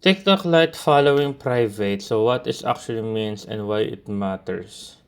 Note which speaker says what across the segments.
Speaker 1: TikTok Lite following private. So what it actually means and why it matters.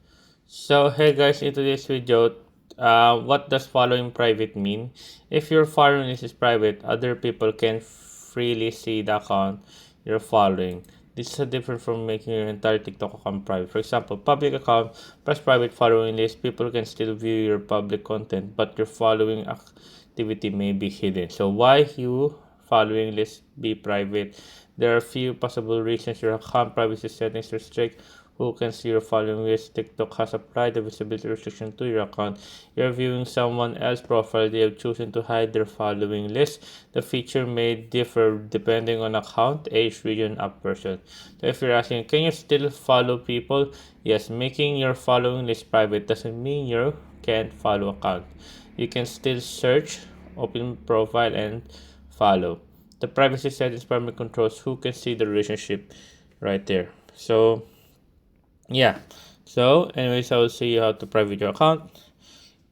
Speaker 1: So hey guys, in today's video, what does following private mean? If your following list is private, other people can freely see the account you're following. This is different from making your entire TikTok account private. For example, public account plus private following list, people can still view your public content, but your following activity may be hidden. So why you following list be private? There are a few possible reasons. Your account privacy settings restrict who can see your following list. TikTok has applied the visibility restriction to your account. You're viewing someone else's profile. They have chosen to hide their following list. The feature may differ depending on account, age, region, app version. So if you're asking, can you still follow people? Yes, making your following list private doesn't mean you can't follow account. You can still search, open profile, and follow. The privacy settings primarily controls who can see the relationship right there. So yeah, so anyways, I will show you how to private your account.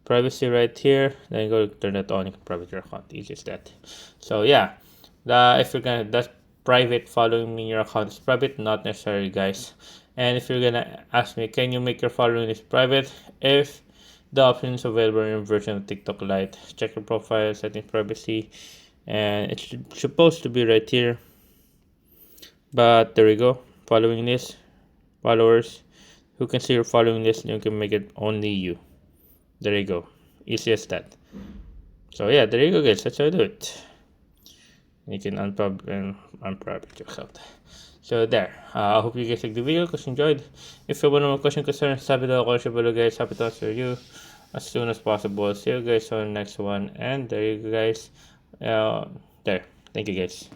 Speaker 1: Privacy right here, then go turn it on. You can private your account, easy as that. So yeah, if you're gonna, that's private following me, your account is private, not necessary guys. And if you're gonna ask me, can you make your following list private? If the option is available in your version of TikTok Lite, check your profile settings, privacy, and it's supposed to be right here, but there we go. Following list, followers, who can see your following list, you can make it only you. There you go, easy as that. So yeah, there you go guys, that's how I do it. You can unprivate your account. So there, I hope you guys like the video because you enjoyed. If you have any more question, concern, sabi daw ako below guys, happy to answer you as soon as possible. See you guys on the next one, and there you go guys. There, thank you guys.